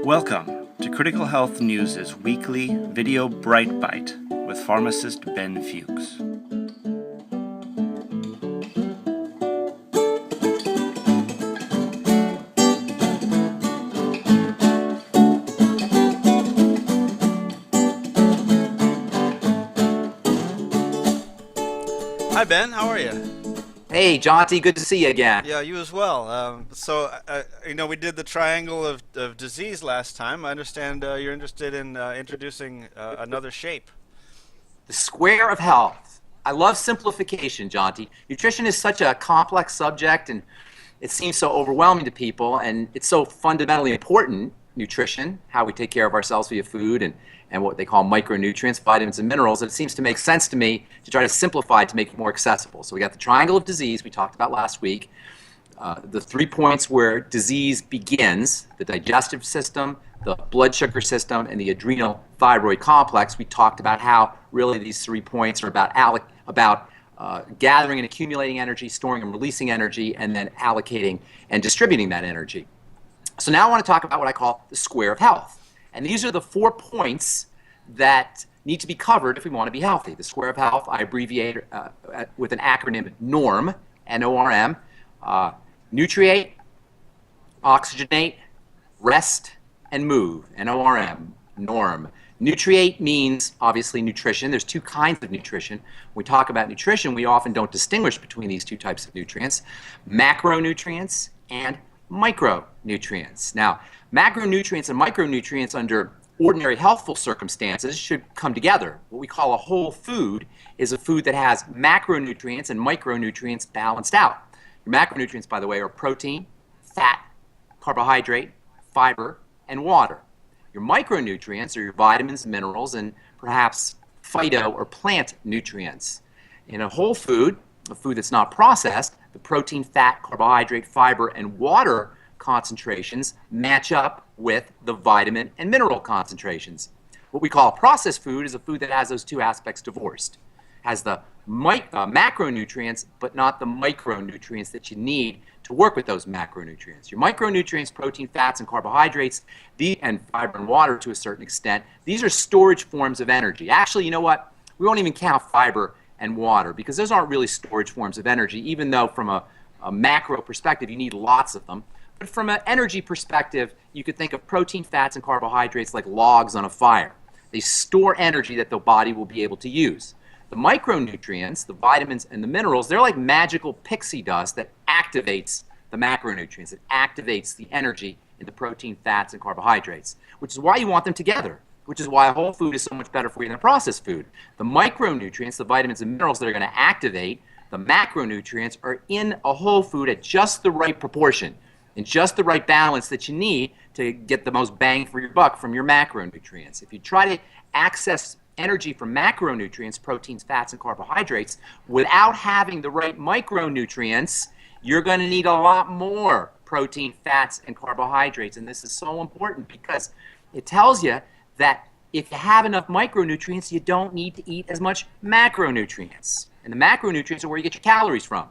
Welcome to Critical Health News' weekly video Bright Bite with Pharmacist Ben Fuchs. Hi Ben, how are you? Hey, Jaunty, good to see you again. Yeah, you as well. We did the triangle of disease last time. I understand you're interested in introducing another shape. The square of health. I love simplification, Jaunty. Nutrition is such a complex subject, and it seems so overwhelming to people, and it's so fundamentally important, nutrition, how we take care of ourselves via food, and what they call micronutrients, vitamins and minerals, and it seems to make sense to me to try to simplify it to make it more accessible. So we got the triangle of disease we talked about last week, the 3 points where disease begins, the digestive system, the blood sugar system, and the adrenal thyroid complex. We talked about how really these 3 points are about gathering and accumulating energy, storing and releasing energy, and then allocating and distributing that energy. So now I want to talk about what I call the square of health. And these are the 4 points that need to be covered if we want to be healthy. The square of health, I abbreviate with an acronym NORM, N-O-R-M, nutriate, oxygenate, rest, and move, N-O-R-M, NORM. Nutriate means, obviously, nutrition. There's 2 kinds of nutrition. When we talk about nutrition, we often don't distinguish between these 2 types of nutrients, macronutrients and micronutrients. Now, macronutrients and micronutrients under ordinary healthful circumstances should come together. What we call a whole food is a food that has macronutrients and micronutrients balanced out. Your macronutrients, by the way, are protein, fat, carbohydrate, fiber, and water. Your micronutrients are your vitamins, minerals, and perhaps phyto or plant nutrients. In a whole food, a food that's not processed, the protein, fat, carbohydrate, fiber, and water concentrations match up with the vitamin and mineral concentrations. What we call a processed food is a food that has those 2 aspects divorced. Has the macronutrients, but not the micronutrients that you need to work with those macronutrients. Your micronutrients, protein, fats, and carbohydrates, and fiber and water to a certain extent, these are storage forms of energy. Actually, you know what? We won't even count fiber and water because those aren't really storage forms of energy, even though from a macro perspective you need lots of them. But from an energy perspective, you could think of protein, fats, and carbohydrates like logs on a fire. They store energy that the body will be able to use. The micronutrients, the vitamins and the minerals, they're like magical pixie dust that activates the macronutrients. It activates the energy in the protein, fats, and carbohydrates, which is why you want them together, which is why a whole food is so much better for you than a processed food. The micronutrients, the vitamins and minerals that are going to activate the macronutrients are in a whole food at just the right proportion, in just the right balance that you need to get the most bang for your buck from your macronutrients. If you try to access energy from macronutrients, proteins, fats, and carbohydrates, without having the right micronutrients, you're going to need a lot more protein, fats, and carbohydrates. And this is so important because it tells you that if you have enough micronutrients, you don't need to eat as much macronutrients. And the macronutrients are where you get your calories from.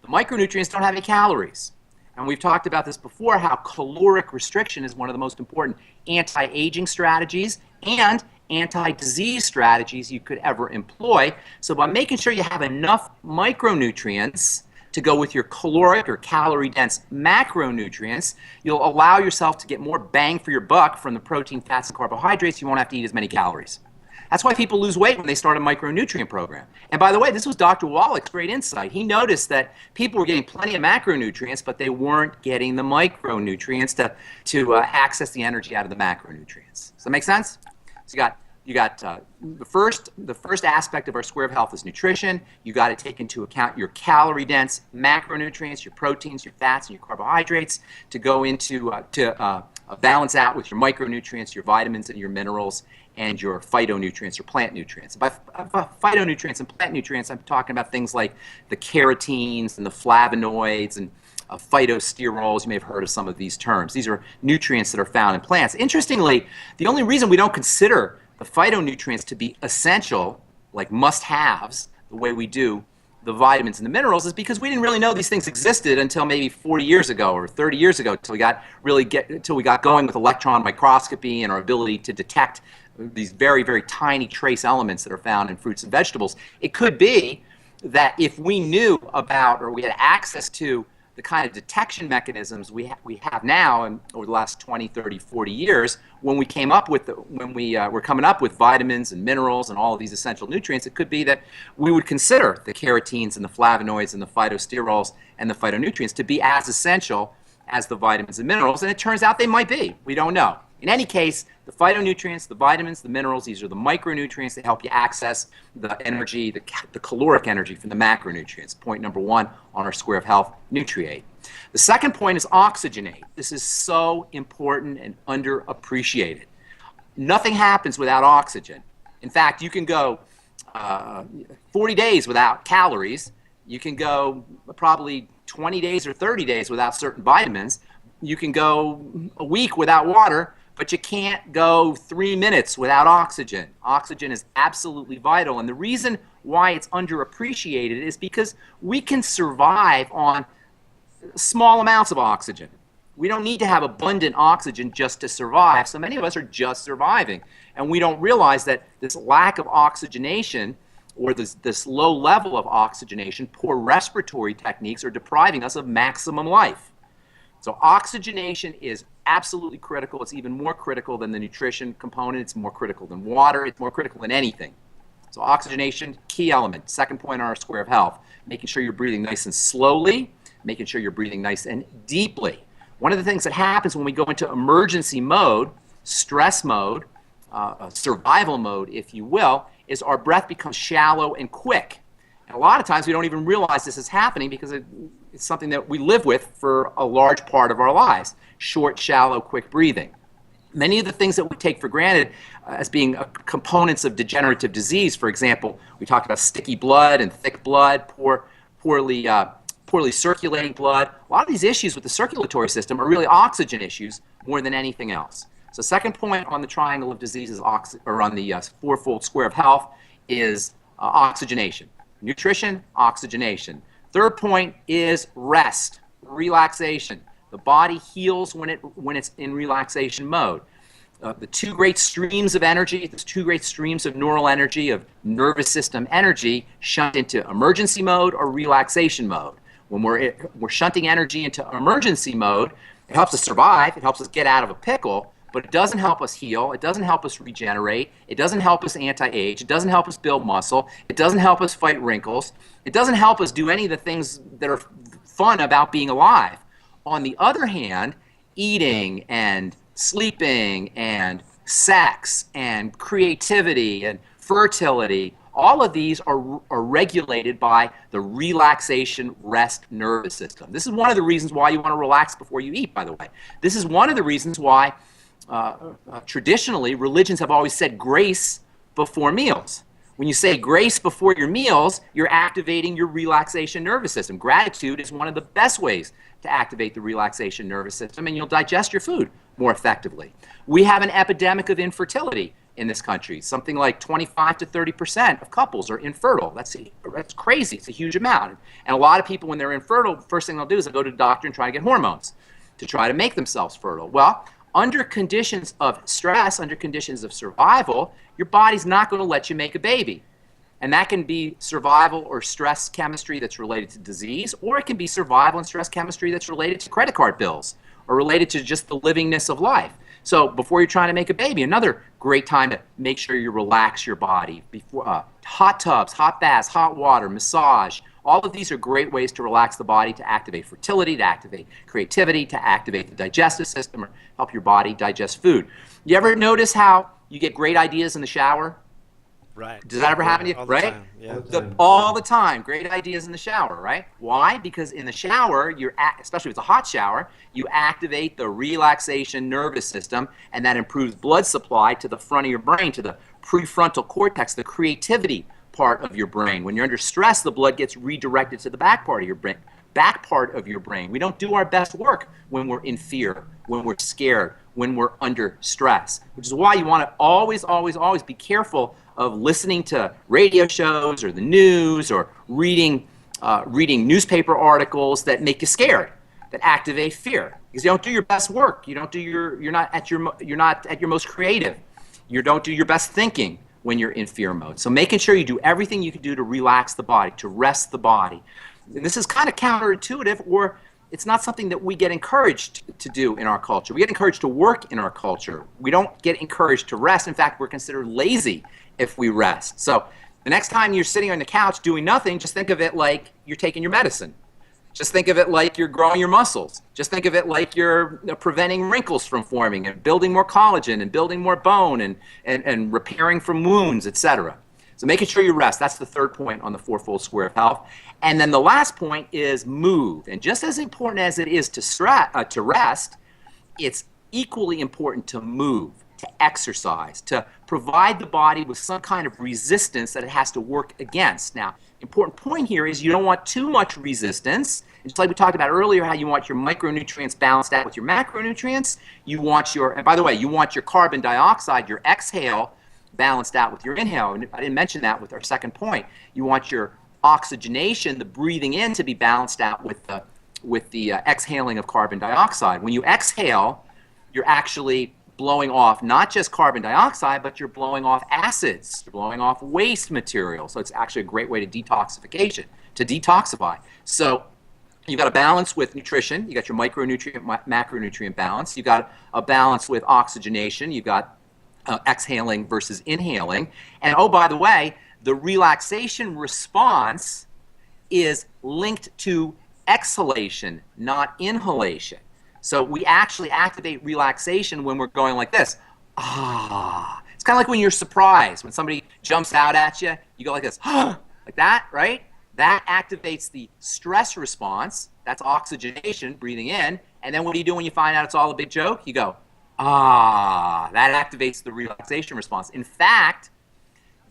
The micronutrients don't have any calories. And we've talked about this before, how caloric restriction is one of the most important anti-aging strategies and anti-disease strategies you could ever employ. So by making sure you have enough micronutrients to go with your caloric or calorie-dense macronutrients, you'll allow yourself to get more bang for your buck from the protein, fats, and carbohydrates. You won't have to eat as many calories. That's why people lose weight when they start a micronutrient program. And by the way, this was Dr. Wallach's great insight. He noticed that people were getting plenty of macronutrients, but they weren't getting the micronutrients to access the energy out of the macronutrients. Does that make sense? So you got the first aspect of our square of health is nutrition. You got to take into account your calorie-dense macronutrients, your proteins, your fats, and your carbohydrates to go into balance out with your micronutrients, your vitamins, and your minerals, and your phytonutrients or plant nutrients. By phytonutrients and plant nutrients, I'm talking about things like the carotenes and the flavonoids and phytosterols. You may have heard of some of these terms. These are nutrients that are found in plants. Interestingly, the only reason we don't consider the phytonutrients to be essential, like must-haves, the way we do the vitamins and the minerals is because we didn't really know these things existed until maybe 40 years ago or 30 years ago, until we got going with electron microscopy and our ability to detect these very, very tiny trace elements that are found in fruits and vegetables. It could be that if we knew about, or we had access to, the kind of detection mechanisms we have now and over the last 20, 30, 40 years, when we came up with were coming up with vitamins and minerals and all of these essential nutrients, it could be that we would consider the carotenes and the flavonoids and the phytosterols and the phytonutrients to be as essential as the vitamins and minerals, and it turns out they might be. We don't know. In any case, the phytonutrients, the vitamins, the minerals, these are the micronutrients that help you access the energy, the caloric energy from the macronutrients. Point number one on our square of health, nutriate. The second point is oxygenate. This is so important and underappreciated. Nothing happens without oxygen. In fact, you can go 40 days without calories. You can go probably 20 days or 30 days without certain vitamins. You can go a week without water, but you can't go 3 minutes without oxygen. Oxygen is absolutely vital, and the reason why it's underappreciated is because we can survive on small amounts of oxygen. We don't need to have abundant oxygen just to survive. So many of us are just surviving, and we don't realize that this lack of oxygenation, or this low level of oxygenation, poor respiratory techniques, are depriving us of maximum life. So oxygenation is absolutely critical. It's even more critical than the nutrition component. It's more critical than water. It's more critical than anything. So oxygenation, key element. Second point on our square of health, making sure you're breathing nice and slowly, making sure you're breathing nice and deeply. One of the things that happens when we go into emergency mode, stress mode, survival mode, if you will, is our breath becomes shallow and quick. And a lot of times we don't even realize this is happening because it's something that we live with for a large part of our lives. Short, shallow, quick breathing. Many of the things that we take for granted as being components of degenerative disease, for example, we talked about sticky blood and thick blood, poorly circulating blood. A lot of these issues with the circulatory system are really oxygen issues more than anything else. So second point on the triangle of diseases, or on the fourfold square of health, is oxygenation. Nutrition, oxygenation. Third point is rest, relaxation. The body heals when it's in relaxation mode. The two great streams of energy, the two great streams of neural energy, of nervous system energy, shunt into emergency mode or relaxation mode. When we're shunting energy into emergency mode, it helps us survive, it helps us get out of a pickle, but it doesn't help us heal, it doesn't help us regenerate, it doesn't help us anti-age, it doesn't help us build muscle, it doesn't help us fight wrinkles, it doesn't help us do any of the things that are fun about being alive. On the other hand, eating and sleeping and sex and creativity and fertility, all of these are regulated by the relaxation rest nervous system. This is one of the reasons why you want to relax before you eat, by the way. This is one of the reasons why traditionally religions have always said grace before meals. When you say grace before your meals, you're activating your relaxation nervous system. Gratitude is one of the best ways to activate the relaxation nervous system, and you'll digest your food more effectively. We have an epidemic of infertility in this country. Something like 25 to 30% of couples are infertile. That's crazy. It's a huge amount. And a lot of people, when they're infertile, the first thing they'll do is they'll go to the doctor and try to get hormones to try to make themselves fertile. Well, under conditions of stress, under conditions of survival, your body's not going to let you make a baby. And that can be survival or stress chemistry that's related to disease, or it can be survival and stress chemistry that's related to credit card bills or related to just the livingness of life. So before you're trying to make a baby, another great time to make sure you relax your body. Before hot tubs, hot baths, hot water, massage, all of these are great ways to relax the body, to activate fertility, to activate creativity, to activate the digestive system, or help your body digest food. You ever notice how you get great ideas in the shower? Right. Does that ever happen to you? All the Right? time. Yeah. All the time. Great ideas in the shower, right? Why? Because in the shower, especially if it's a hot shower, you activate the relaxation nervous system, and that improves blood supply to the front of your brain, to the prefrontal cortex, the creativity part of your brain. When you're under stress, the blood gets redirected to the back part of your brain. We don't do our best work when we're in fear, when we're scared, when we're under stress, which is why you want to always, always, always be careful of listening to radio shows or the news or reading newspaper articles that make you scared, that activate fear. Because you don't do your best work. You're not at your most creative. You don't do your best thinking when you're in fear mode. So making sure you do everything you can do to relax the body, to rest the body. And this is kind of counterintuitive, or it's not something that we get encouraged to do in our culture. We get encouraged to work in our culture. We don't get encouraged to rest. In fact, we're considered lazy if we rest. So the next time you're sitting on the couch doing nothing, just think of it like you're taking your medicine. Just think of it like you're growing your muscles. Just think of it like you're preventing wrinkles from forming and building more collagen and building more bone and repairing from wounds, etc. So making sure you rest. That's the third point on the fourfold square of health. And then the last point is move. And just as important as it is to rest, it's equally important to move, to exercise, to provide the body with some kind of resistance that it has to work against. Now, important point here is you don't want too much resistance. And just like we talked about earlier, how you want your micronutrients balanced out with your macronutrients, and by the way, you want your carbon dioxide, your exhale, balanced out with your inhale. And I didn't mention that with our second point. You want your oxygenation, the breathing in, to be balanced out with the exhaling of carbon dioxide. When you exhale, you're actually blowing off not just carbon dioxide, but you're blowing off acids, you're blowing off waste material. So it's actually a great way to detoxify. So you've got a balance with nutrition. You got your micronutrient, macronutrient balance. You got a balance with oxygenation. You got exhaling versus inhaling. And oh, by the way, the relaxation response is linked to exhalation, not inhalation. So we actually activate relaxation when we're going like this. Ah. It's kind of like when you're surprised. When somebody jumps out at you, you go like this. Like that, right? That activates the stress response. That's oxygenation, breathing in. And then what do you do when you find out it's all a big joke? You go, ah. That activates the relaxation response. In fact,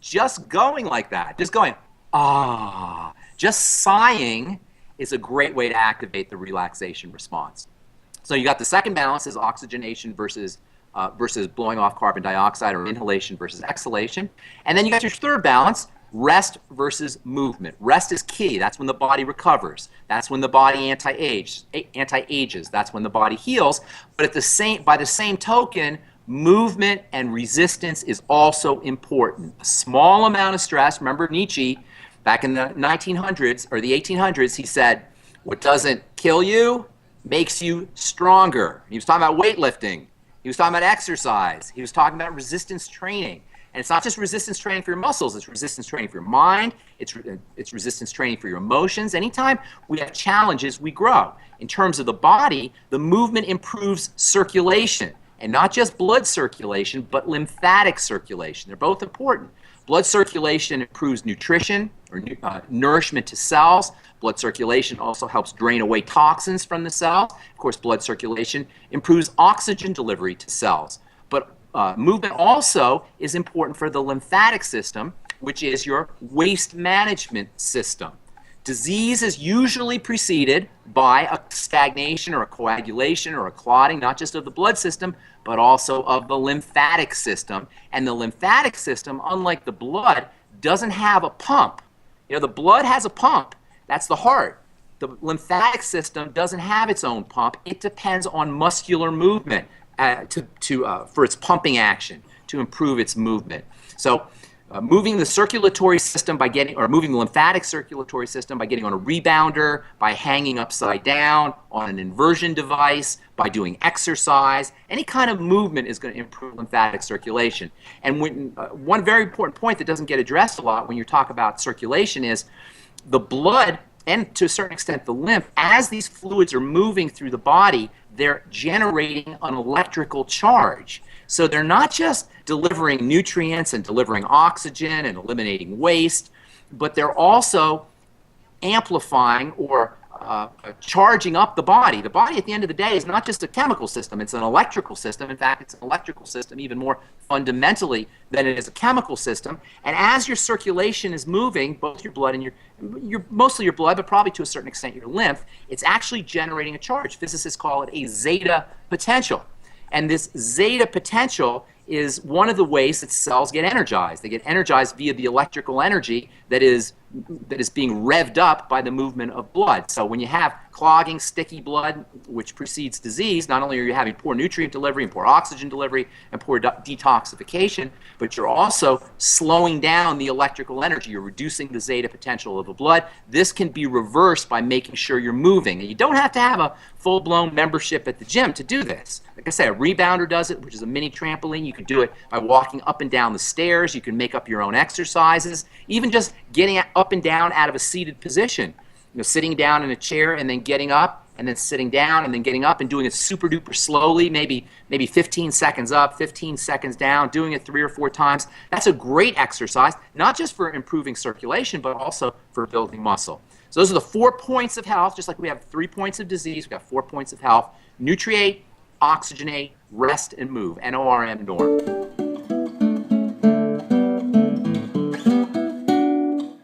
just going like that, just going, ah, just sighing is a great way to activate the relaxation response. So you got the second balance is oxygenation versus blowing off carbon dioxide, or inhalation versus exhalation. And then you got your third balance, rest versus movement. Rest is key. That's when the body recovers. That's when the body anti-ages. That's when the body heals. But by the same token, movement and resistance is also important. A small amount of stress. Remember Nietzsche, back in the 1900s or the 1800s, he said, what doesn't kill you makes you stronger. He was talking about weightlifting. He was talking about exercise. He was talking about resistance training. And it's not just resistance training for your muscles. It's resistance training for your mind. It's resistance training for your emotions. Anytime we have challenges, we grow. In terms of the body, the movement improves circulation. And not just blood circulation, but lymphatic circulation. They're both important. Blood circulation improves nutrition, or nourishment to cells. Blood circulation also helps drain away toxins from the cells. Of course, blood circulation improves oxygen delivery to cells. But movement also is important for the lymphatic system, which is your waste management system. Disease is usually preceded by a stagnation or a coagulation or a clotting, not just of the blood system, but also of the lymphatic system. And the lymphatic system, unlike the blood, doesn't have a pump. You know, the blood has a pump. That's the heart. The lymphatic system doesn't have its own pump. It depends on muscular movement for its pumping action, to improve its movement. So moving the circulatory system moving the lymphatic circulatory system by getting on a rebounder, by hanging upside down, on an inversion device, by doing exercise, any kind of movement is going to improve lymphatic circulation. And one very important point that doesn't get addressed a lot when you talk about circulation is the blood, and to a certain extent the lymph, as these fluids are moving through the body, they're generating an electrical charge. So they're not just delivering nutrients and delivering oxygen and eliminating waste, but they're also amplifying or charging up the body. The body, at the end of the day, is not just a chemical system, it's an electrical system. In fact, it's an electrical system even more fundamentally than it is a chemical system. And as your circulation is moving, both your blood and mostly your blood, but probably to a certain extent your lymph, it's actually generating a charge. Physicists call it a zeta potential. And this zeta potential is one of the ways that cells get energized. They get energized via the electrical energy that is being revved up by the movement of blood. So when you have clogging, sticky blood, which precedes disease, not only are you having poor nutrient delivery and poor oxygen delivery and poor detoxification, but you're also slowing down the electrical energy. You're reducing the zeta potential of the blood. This can be reversed by making sure you're moving. And you don't have to have a full-blown membership at the gym to do this. Like I said, a rebounder does it, which is a mini trampoline. You can do it by walking up and down the stairs. You can make up your own exercises, even just getting up and down out of a seated position. You know, sitting down in a chair and then getting up and then sitting down and then getting up and doing it super duper slowly, maybe 15 seconds up, 15 seconds down, doing it 3 or 4 times. That's a great exercise, not just for improving circulation, but also for building muscle. So those are the 4 points of health. Just like we have 3 points of disease, we have 4 points of health: nutriate, oxygenate, rest, and move. NORM, norm.